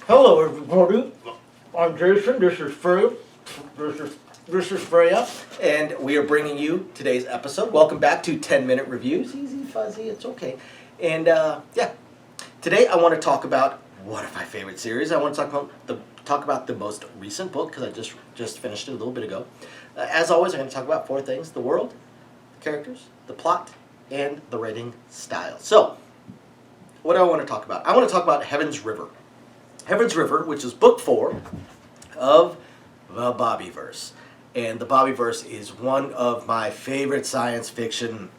Hello, everybody. I'm Jason. This is Freya. This is Freya, and we are bringing you today's episode. Welcome back to 10-minute reviews. Easy, fuzzy. It's okay. And yeah, today I want to talk about one of my favorite series. I want to talk about the most recent book because I just finished it a little bit ago. As always, I'm going to talk about four things: the world, the characters, the plot, and the writing style. So, what do I want to talk about? I want to talk about Heaven's River. Heaven's River, which is book 4 of the Bobiverse. And the Bobiverse is one of my favorite science fiction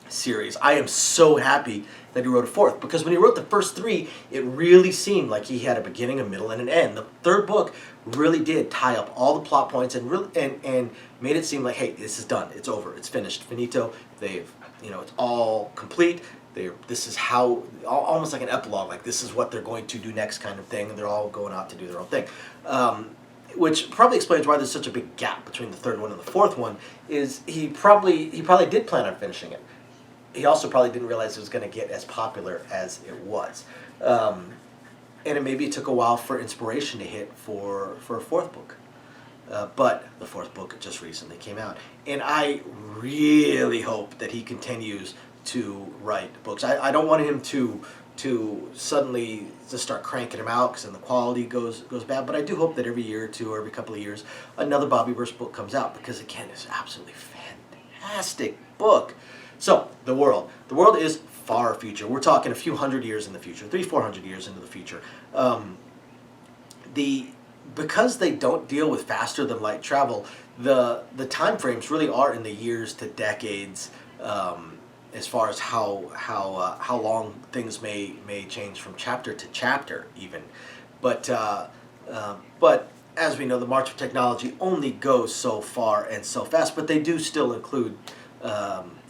series. I am so happy that he wrote a fourth, because when he wrote the first 3, it really seemed like he had a beginning, a middle, and an end. The third book really did tie up all the plot points and made it seem like, hey, this is done, it's over, it's finished, finito. It's all complete. This is how, almost like an epilogue, like this is what they're going to do next kind of thing, and they're all going out to do their own thing. Which probably explains why there's such a big gap between the third one and the fourth one, is he probably did plan on finishing it. He also probably didn't realize it was going to get as popular as it was. And maybe it took a while for inspiration to hit for a fourth book. But the fourth book just recently came out. And I really hope that he continues to write books. I don't want him to suddenly just start cranking them out, because then the quality goes bad. But I do hope that every year or two, or every couple of years, another Bobiverse book comes out, because again, it's an absolutely fantastic book. So the world is far future. We're talking a few hundred years in the future, 300-400 years into the future. Because they don't deal with faster than light travel, the time frames really are in the years to decades. As far as how long things may change from chapter to chapter, even, but as we know, the march of technology only goes so far and so fast. But they do still include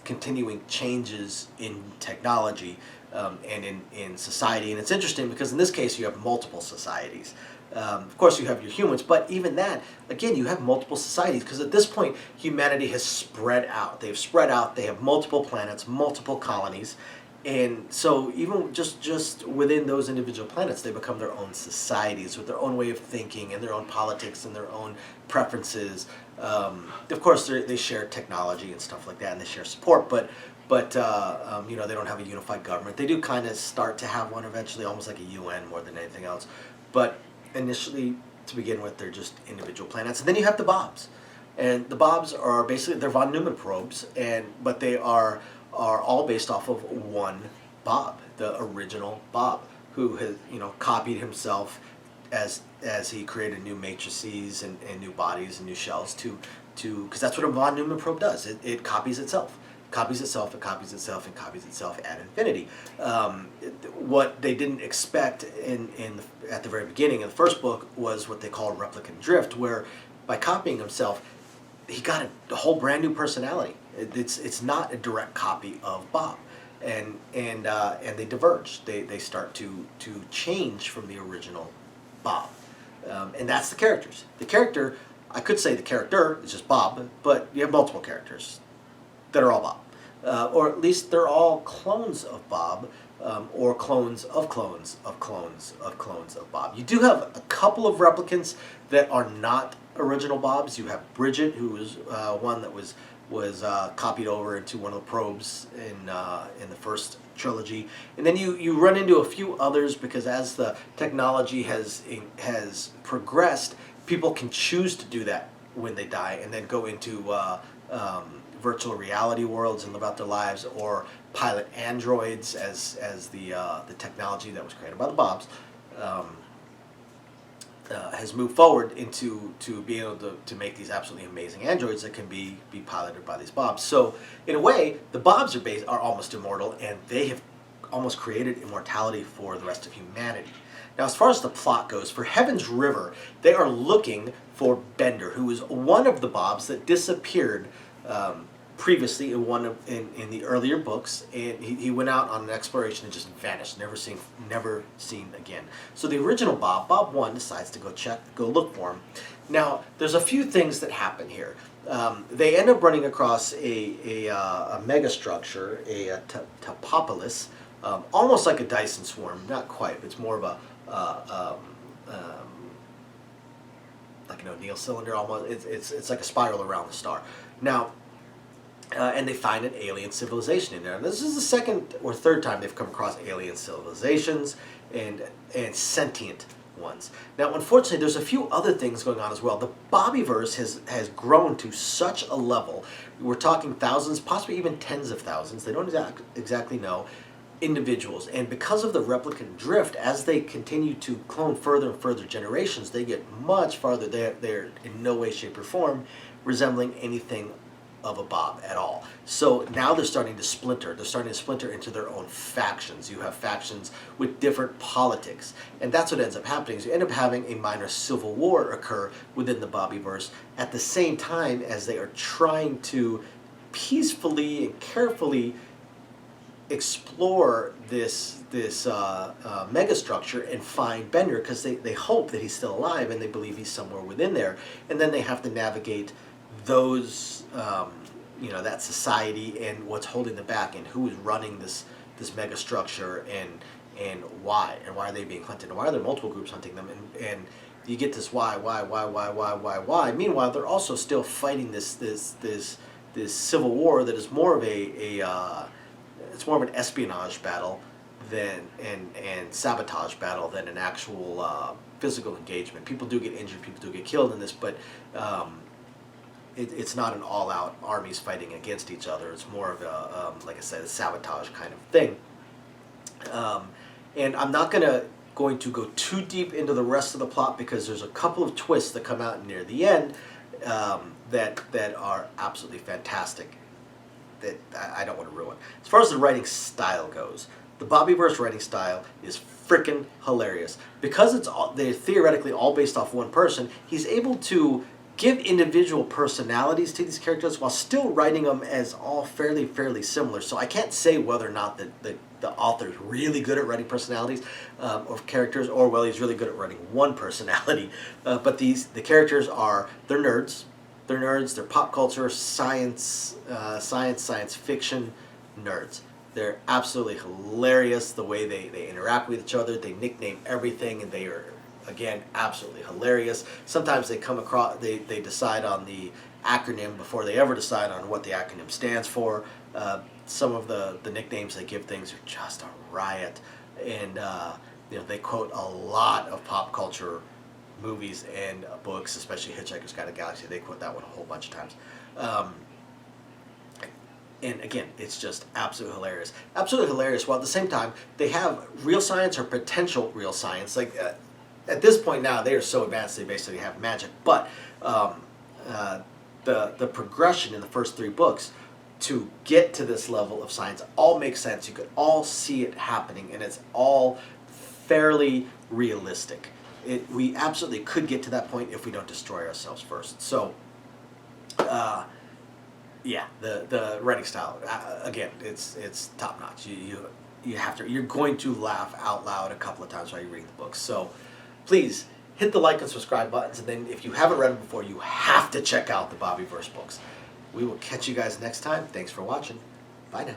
continuing changes in technology and in society. And it's interesting because in this case you have multiple societies. Of course, you have your humans, but even that, again, you have multiple societies, because at this point, humanity has spread out. They've spread out. They have multiple planets, multiple colonies, and so even just within those individual planets, they become their own societies with their own way of thinking and their own politics and their own preferences. Of course, they share technology and stuff like that, and they share support, but they don't have a unified government. They do kind of start to have one eventually, almost like a UN more than anything else, but initially, to begin with, they're just individual planets. And then you have the Bobs, and the Bobs are basically, they're von Neumann probes, but they are all based off of one Bob, the original Bob, who has copied himself as he created new matrices and new bodies and new shells to because that's what a von Neumann probe does. It copies itself. Copies itself, it copies itself, and copies itself ad infinity. What they didn't expect at the very beginning in the first book was what they call replicant drift, where by copying himself, he got a whole brand new personality. It's not a direct copy of Bob, and they diverge. They start to change from the original Bob, and that's the characters. The character, I could say the character is just Bob, but you have multiple characters that are all Bob. Or at least they're all clones of Bob, or clones of clones of clones of clones of Bob. You do have a couple of replicants that are not original Bobs. You have Bridget, who was one that was copied over into one of the probes in the first trilogy, and then you run into a few others, because as the technology has progressed, people can choose to do that when they die, and then go into virtual reality worlds and live out their lives, or pilot androids as the technology that was created by the Bobs has moved forward into being able to make these absolutely amazing androids that can be piloted by these Bobs. So in a way, the Bobs are almost immortal, and they have almost created immortality for the rest of humanity. Now, as far as the plot goes, for Heaven's River, they are looking for Bender, who is one of the Bobs that disappeared previously in the earlier books, and he went out on an exploration and just vanished, never seen again. So the original Bob 1, decides to go look for him. Now, there's a few things that happen here. They end up running across a megastructure, a topopolis, almost like a Dyson swarm, not quite, but it's more of a like needle cylinder almost. It's like a spiral around the star. Now, and they find an alien civilization in there. And this is the second or third time they've come across alien civilizations and sentient ones. Now, unfortunately, there's a few other things going on as well. The Bobiverse has grown to such a level. We're talking thousands, possibly even tens of thousands. They don't exactly know. Individuals, and because of the replicant drift, as they continue to clone further and further generations, they get much farther. They're in no way, shape, or form resembling anything of a Bob at all. So now they're starting to splinter. They're starting to splinter into their own factions. You have factions with different politics, and that's what ends up happening. Is you end up having a minor civil war occur within the Bobiverse at the same time as they are trying to peacefully and carefully explore this megastructure and find Bender, because they hope that he's still alive and they believe he's somewhere within there, and then they have to navigate those that society and what's holding them back and who is running this megastructure and why are they being hunted and why are there multiple groups hunting them, and you get this why. Meanwhile, they're also still fighting this civil war that is more of it's more of an espionage battle than and sabotage battle than an actual physical engagement. People do get injured, people do get killed in this, but it's not an all-out armies fighting against each other. It's more of a, like I said, a sabotage kind of thing. And I'm not going to go too deep into the rest of the plot because there's a couple of twists that come out near the end that are absolutely fantastic, that I don't want to ruin. As far as the writing style goes, the Bobiverse writing style is freaking hilarious. Because they're theoretically all based off one person, he's able to give individual personalities to these characters while still writing them as all fairly similar. So I can't say whether or not the author is really good at writing personalities of characters, or whether he's really good at writing one personality. But the characters they're nerds. They're pop culture, science fiction nerds. They're absolutely hilarious the way they interact with each other. They nickname everything, and they are, again, absolutely hilarious. Sometimes they come across, they decide on the acronym before they ever decide on what the acronym stands for. Some of the nicknames they give things are just a riot, and they quote a lot of pop culture movies and books, especially Hitchhiker's Guide to the Galaxy. They quote that one a whole bunch of times. And again, it's just absolutely hilarious. Absolutely hilarious, while at the same time, they have real science or potential real science. Like, at this point now, they are so advanced, they basically have magic. But the progression in the first 3 books to get to this level of science all makes sense. You could all see it happening, and it's all fairly realistic. We absolutely could get to that point if we don't destroy ourselves first. So, yeah, the writing style, again, it's top notch. You're going to laugh out loud a couple of times while you're reading the books. So, please hit the like and subscribe buttons, and then if you haven't read them before, you have to check out the Bobiverse books. We will catch you guys next time. Thanks for watching. Bye now.